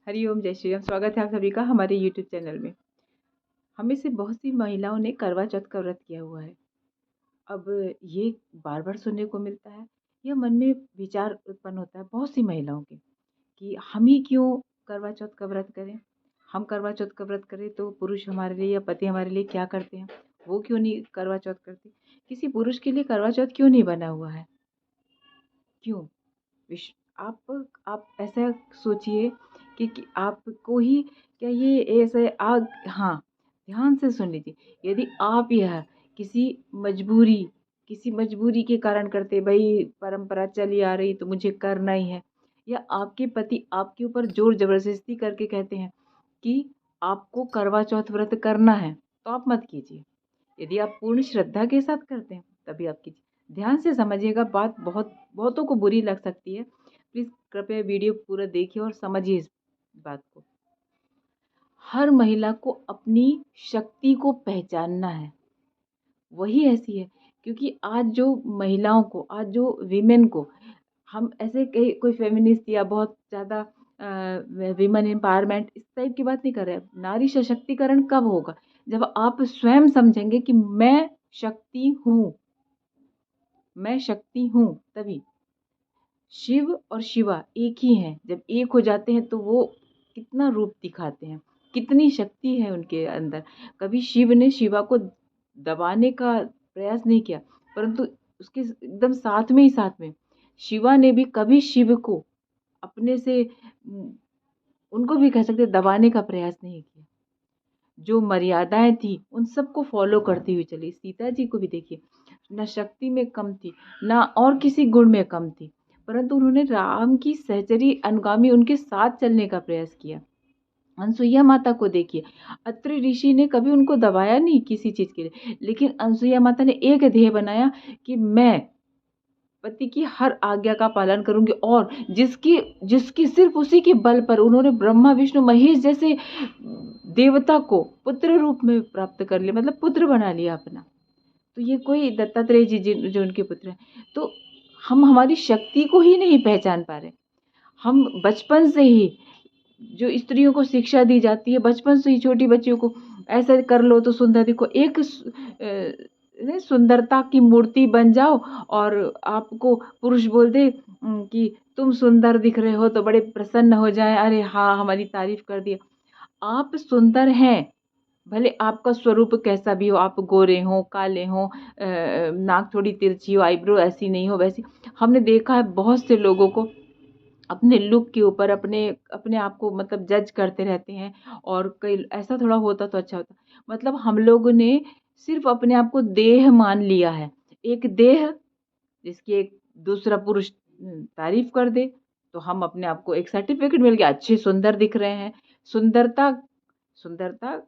हरिओम, जय श्री राम। स्वागत है आप सभी का हमारे यूट्यूब चैनल में। हम में से बहुत सी महिलाओं ने करवा चौथ का व्रत किया हुआ है। अब ये बार बार सुनने को मिलता है, यह मन में विचार उत्पन्न होता है बहुत सी महिलाओं के कि हम ही क्यों करवा चौथ का व्रत करें। हम करवा चौथ का व्रत करें तो पुरुष हमारे लिए या पति हमारे लिए क्या करते हैं, वो क्यों नहीं करवा चौथ करते। किसी पुरुष के लिए करवा चौथ क्यों नहीं बना हुआ है, क्यों? आप ऐसा सोचिए कि आपको ही क्या ये ऐसे आग। हाँ, ध्यान से सुन लीजिए। यदि आप यह किसी मजबूरी किसी मजबूरी के कारण करते, भाई परंपरा चली आ रही तो मुझे करना ही है, या आपके पति आपके ऊपर जोर जबरदस्ती करके कहते हैं कि आपको करवा चौथ व्रत करना है, तो आप मत कीजिए। यदि आप पूर्ण श्रद्धा के साथ करते हैं तभी आप कीजिए। ध्यान से समझिएगा, बात बहुतों को बुरी लग सकती है। प्लीज कृपया वीडियो पूरा देखिए और समझिए इस बात को। हर महिला को अपनी शक्ति को पहचानना है, वही ऐसी है। क्योंकि आज जो महिलाओं को, आज जो विमेन को, हम ऐसे कई कोई फेमिनिस्ट या बहुत ज़्यादा विमेन एम्पावरमेंट इस टाइप की बात नहीं कर रहे हैं। नारी सशक्तिकरण कब होगा? जब आप स्वयं समझेंगे कि मैं शक्ति हूँ, मैं शक्ति हूँ, तभी। शिव और शिवा एक ही हैं। जब एक हो जाते हैं तो वो कितना रूप दिखाते हैं, कितनी शक्ति है उनके अंदर। कभी शिव ने शिवा को दबाने का प्रयास नहीं किया, परंतु उसके एकदम साथ में ही साथ में शिवा ने भी कभी शिव को अपने से उनको भी कह सकते दबाने का प्रयास नहीं किया। जो मर्यादाएं थी उन सबको फॉलो करती हुई चली। सीता जी को भी देखिए, न शक्ति में कम थी, ना और किसी गुण में कम थी, परंतु उन्होंने राम की सहचरी अनुगामी उनके साथ चलने का प्रयास किया। अनसुईया माता को देखिए, अत्रि ऋषि ने कभी उनको दबाया नहीं किसी चीज के लिए, लेकिन अनसुईया माता ने एक ध्येय बनाया कि मैं पति की हर आज्ञा का पालन करूंगी। और जिसकी जिसकी सिर्फ उसी के बल पर उन्होंने ब्रह्मा विष्णु महेश जैसे देवता को पुत्र रूप में प्राप्त कर लिया, मतलब पुत्र बना लिया अपना। तो ये कोई दत्तात्रेय जी जो उनके पुत्र हैं। तो हम हमारी शक्ति को ही नहीं पहचान पा रहे। हम बचपन से ही, जो स्त्रियों को शिक्षा दी जाती है, बचपन से ही छोटी बच्चियों को ऐसा कर लो तो सुंदर दिखो, एक सुंदरता की मूर्ति बन जाओ, और आपको पुरुष बोल दे कि तुम सुंदर दिख रहे हो, तो बड़े प्रसन्न हो जाए, अरे हाँ हमारी तारीफ कर दिया। आप सुंदर हैं, भले आपका स्वरूप कैसा भी हो, आप गोरे हो, काले हो, नाक थोड़ी तिरछी हो, आईब्रो ऐसी नहीं हो वैसी। हमने देखा है बहुत से लोगों को अपने लुक के ऊपर अपने अपने आप को मतलब जज करते रहते हैं, और कई ऐसा थोड़ा होता तो अच्छा होता। मतलब हम लोगों ने सिर्फ अपने आप को देह मान लिया है, एक देह जिसकी एक दूसरा पुरुष तारीफ कर दे तो हम अपने आप को एक सर्टिफिकेट मिल गया, अच्छे सुंदर दिख रहे हैं। सुंदरता सुंदरता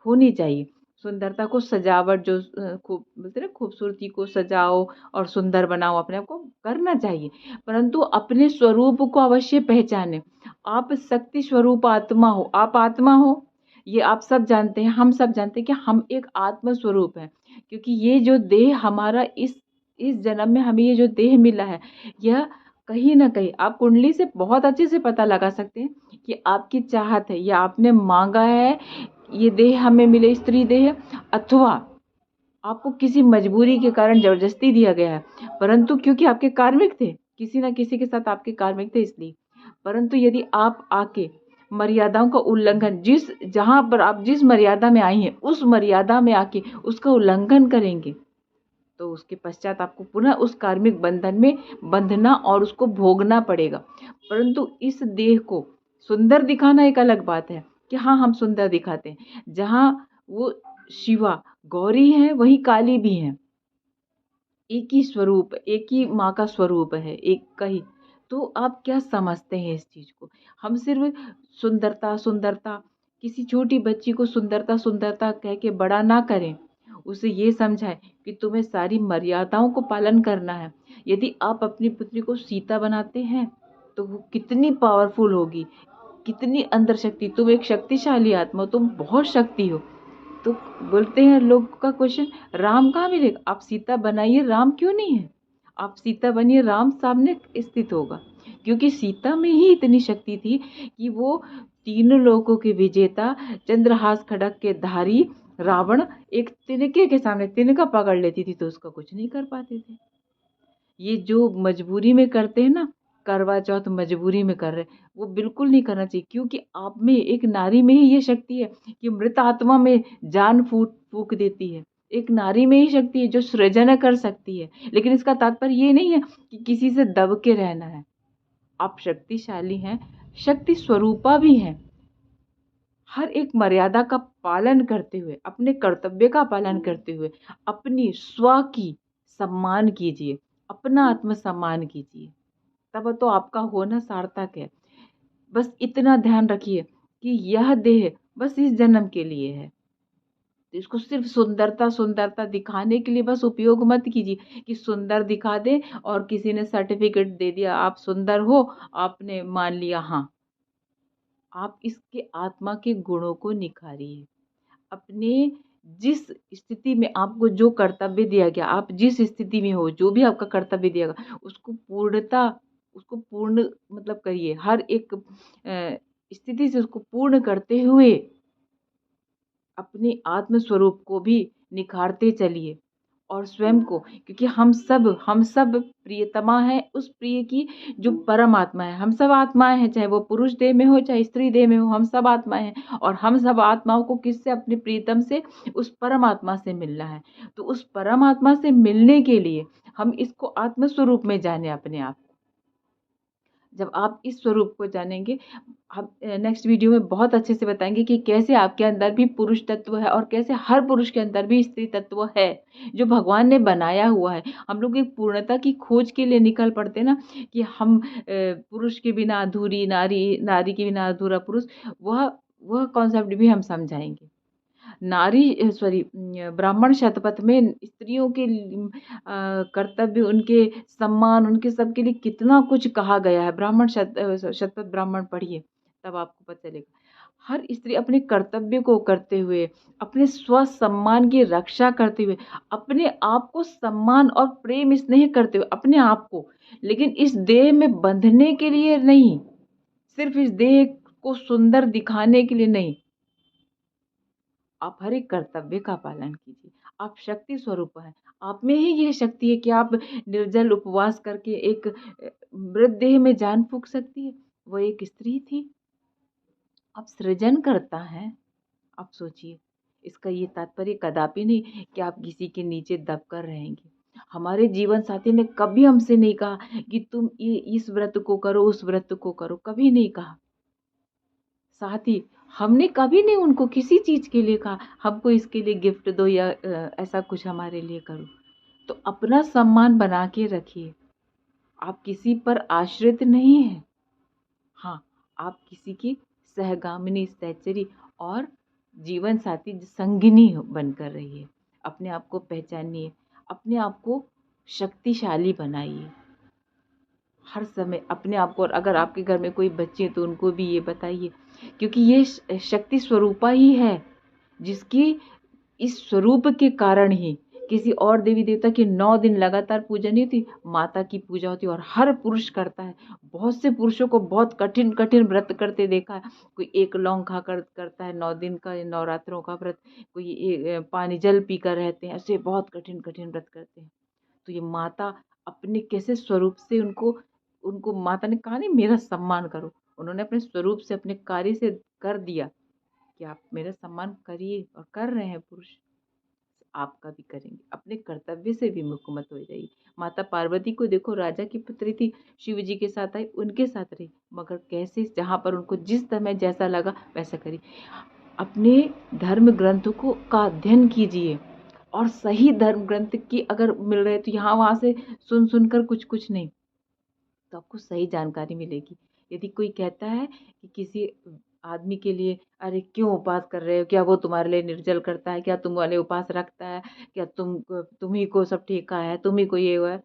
होनी चाहिए। सुंदरता को सजावट, जो खूब बोलते हैं ना, खूबसूरती को सजाओ और सुंदर बनाओ, अपने आप को करना चाहिए, परंतु अपने स्वरूप को अवश्य पहचाने। आप शक्ति स्वरूप आत्मा हो, आप आत्मा हो, ये आप सब जानते हैं, हम सब जानते हैं कि हम एक आत्म स्वरूप है। क्योंकि ये जो देह हमारा, इस जन्म में हमें ये जो देह मिला है, यह कहीं ना कहीं आप कुंडली से बहुत अच्छे से पता लगा सकते हैं कि आपकी चाहत है या आपने मांगा है ये देह हमें मिले, स्त्री देह, अथवा आपको किसी मजबूरी के कारण जबरदस्ती दिया गया है, परंतु क्योंकि आपके कार्मिक थे, किसी ना किसी के साथ आपके कार्मिक थे इसलिए। परंतु यदि आप आके मर्यादाओं का उल्लंघन, जहां पर आप जिस मर्यादा में आई हैं उस मर्यादा में आके उसका उल्लंघन करेंगे, तो उसके पश्चात आपको पुनः उस कार्मिक बंधन में बंधना और उसको भोगना पड़ेगा। परंतु इस देह को सुंदर दिखाना एक अलग बात है कि हाँ हम सुंदर दिखाते हैं। जहाँ वो शिवा गौरी है, वही काली भी है, एक ही स्वरूप, एक ही माँ का स्वरूप है, एक का ही। तो आप क्या समझते हैं इस चीज को? हम सिर्फ सुंदरता सुंदरता, किसी छोटी बच्ची को सुंदरता सुंदरता कह के बड़ा ना करें, उसे ये समझाएं कि तुम्हें सारी मर्यादाओं को पालन करना है। यदि आप अपनी पुत्री को सीता बनाते हैं तो वो कितनी पावरफुल होगी, कितनी अंदर शक्ति। तुम एक शक्तिशाली आत्मा हो, तुम बहुत शक्ति हो। तो बोलते हैं लोग का क्वेश्चन, राम कहाँ मिलेगा? आप सीता बनाइए, राम क्यों नहीं है? आप सीता बनिए, राम सामने स्थित होगा। क्योंकि सीता में ही इतनी शक्ति थी कि वो तीनों लोकों के विजेता, चंद्रहास खड्ग के धारी रावण एक तिनके के सामने तिनका पकड़ लेती थी तो उसका कुछ नहीं कर पाते थे। ये जो मजबूरी में करते हैं ना, करवा चौथ मजबूरी में कर रहे हैं, वो बिल्कुल नहीं करना चाहिए, क्योंकि आप में एक नारी में ही ये शक्ति है कि मृत आत्मा में जान फूक देती है। एक नारी में ही शक्ति है जो सृजन कर सकती है। लेकिन इसका तात्पर्य ये नहीं है कि किसी से दब के रहना है। आप शक्तिशाली हैं, शक्ति स्वरूपा भी हैं। हर एक मर्यादा का पालन करते हुए, अपने कर्तव्य का पालन करते हुए, अपनी स्व की सम्मान कीजिए, अपना आत्मसम्मान कीजिए, तब तो आपका होना सार्थक है। बस इतना ध्यान रखिए कि यह देह बस इस जन्म के लिए है। तो इसको सिर्फ सुंदरता सुंदरता दिखाने के लिए बस उपयोग मत कीजिए कि सुंदर दिखा दे और किसी ने सर्टिफिकेट दे दिया, आप सुंदर हो, आपने मान लिया। हाँ, आप इसके आत्मा के गुणों को निखारिए। अपने जिस स्थिति में आपको जो कर्तव्य दिया गया, आप जिस स्थिति में हो, जो भी आपका कर्तव्य दिया गया, उसको पूर्ण मतलब करिए। हर एक स्थिति से उसको पूर्ण करते हुए अपने आत्म स्वरूप को भी निखारते चलिए और स्वयं को, क्योंकि हम सब प्रियतमा है उस प्रिय की जो परम आत्मा है। हम सब आत्माएं हैं, चाहे वो पुरुष देह में हो चाहे स्त्री देह में हो, हम सब आत्माएं हैं। और हम सब आत्माओं को किससे, अपने प्रियतम से, उस परम आत्मा से मिलना है। तो उस परम आत्मा से मिलने के लिए हम इसको आत्म स्वरूप में जाने अपने आप। जब आप इस स्वरूप को जानेंगे, हम नेक्स्ट वीडियो में बहुत अच्छे से बताएंगे कि कैसे आपके अंदर भी पुरुष तत्व है और कैसे हर पुरुष के अंदर भी स्त्री तत्व है जो भगवान ने बनाया हुआ है। हम लोग एक पूर्णता की खोज के लिए निकल पड़ते हैं ना, कि हम पुरुष के बिना अधूरी नारी, नारी के बिना अधूरा पुरुष, वह कॉन्सेप्ट भी हम समझाएंगे। ब्राह्मण शतपथ में स्त्रियों के कर्तव्य, उनके सम्मान, उनके सब के लिए कितना कुछ कहा गया है। शतपथ ब्राह्मण पढ़िए, तब आपको पता चलेगा। हर स्त्री अपने कर्तव्य को करते हुए, अपने स्व सम्मान की रक्षा करते हुए, अपने आप को सम्मान और प्रेम स्नेह करते हुए, अपने आप को, लेकिन इस देह में बंधने के लिए नहीं, सिर्फ इस देह को सुंदर दिखाने के लिए नहीं, आप हर एक कर्तव्य का पालन कीजिए। आप शक्ति स्वरूप हैं। आप में ही ये शक्ति है कि आप निर्जल उपवास करके एक मृत देह में जान फूँक सकती है। वो एक स्त्री थी। आप सृजन करता है। आप सोचिए, इसका ये तात्पर्य कदापि नहीं कि आप किसी के नीचे दबकर रहेंगे। हमारे जीवन साथी ने कभी हमसे नहीं कहा कि तुम ये इस व्रत को करो, उस व्रत को करो, कभी नहीं कहा। साथ ही हमने कभी नहीं उनको किसी चीज के लिए कहा हमको इसके लिए गिफ्ट दो या ऐसा कुछ हमारे लिए करो। तो अपना सम्मान बना के रखिए। आप किसी पर आश्रित नहीं हैं। हाँ, आप किसी की सहगामिनी, सहचरी और जीवन साथी संगिनी बनकर रहिए। अपने आप को पहचानिए, अपने आप को शक्तिशाली बनाइए। हर समय अपने आप को, और अगर आपके घर में कोई बच्चे हैं तो उनको भी ये बताइए, क्योंकि ये शक्ति स्वरूपा ही है, जिसकी इस स्वरूप के कारण ही किसी और देवी देवता की 9 दिन लगातार पूजा नहीं होती, माता की पूजा होती है। और हर पुरुष करता है। बहुत से पुरुषों को बहुत कठिन कठिन व्रत करते देखा है। कोई एक लौंग खाकर करता है 9 दिन का, नवरात्रों का व्रत। कोई पानी जल पीकर रहते हैं, ऐसे बहुत कठिन कठिन व्रत करते हैं। तो ये माता अपने कैसे स्वरूप से उनको उनको माता ने कहा नहीं मेरा सम्मान करो, उन्होंने अपने स्वरूप से, अपने कार्य से कर दिया कि आप मेरा सम्मान करिए। और कर रहे हैं पुरुष, आपका भी करेंगे। अपने कर्तव्य से भी मुक्त मत हो जाइए। माता पार्वती को देखो, राजा की पुत्री थी, शिव जी के साथ आई, उनके साथ रही, मगर कैसे, जहाँ पर उनको जिस समय जैसा लगा वैसा करी। अपने धर्म ग्रंथों को का अध्ययन कीजिए, और सही धर्म ग्रंथ की अगर मिल रहे तो यहाँ वहाँ से सुन सुनकर कुछ कुछ नहीं, तो आपको सही जानकारी मिलेगी। यदि कोई कहता है कि किसी आदमी के लिए, अरे क्यों उपवास कर रहे हो, क्या वो तुम्हारे लिए निर्जल करता है, क्या तुम वाले उपवास रखता है, क्या तुम ही को सब ठेका है, तुम ही को ये हुआ है,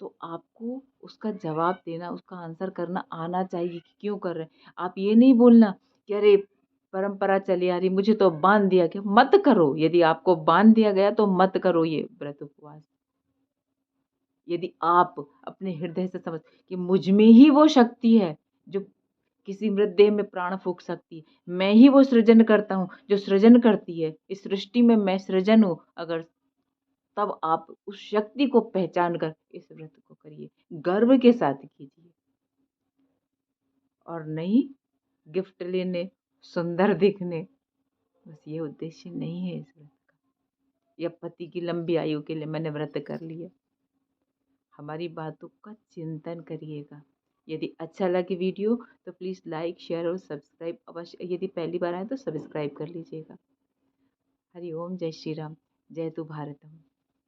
तो आपको उसका जवाब देना, उसका आंसर करना आना चाहिए कि क्यों कर रहे हैं। आप ये नहीं बोलना कि अरे परंपरा चली आ रही, मुझे तो बांध दिया गया। मत करो, यदि आपको बांध दिया गया तो मत करो ये व्रत उपवास। यदि आप अपने हृदय से समझ कि मुझ में ही वो शक्ति है जो किसी मृत देह में प्राण फूँक सकती है, मैं ही वो सृजन करता हूँ जो सृजन करती है, इस सृष्टि में मैं सृजन हूँ, अगर तब आप उस शक्ति को पहचान कर इस व्रत को करिए, गर्व के साथ कीजिए और नहीं गिफ्ट लेने, सुंदर दिखने, बस ये उद्देश्य नहीं है इस व्रत का, या पति की लंबी आयु के लिए मैंने व्रत कर लिया। हमारी बातों का चिंतन करिएगा। यदि अच्छा लगे वीडियो तो प्लीज़ लाइक, शेयर और सब्सक्राइब अवश्य, यदि पहली बार आए तो सब्सक्राइब कर लीजिएगा। हरि ओम, जय श्री राम, जय तु भारतम।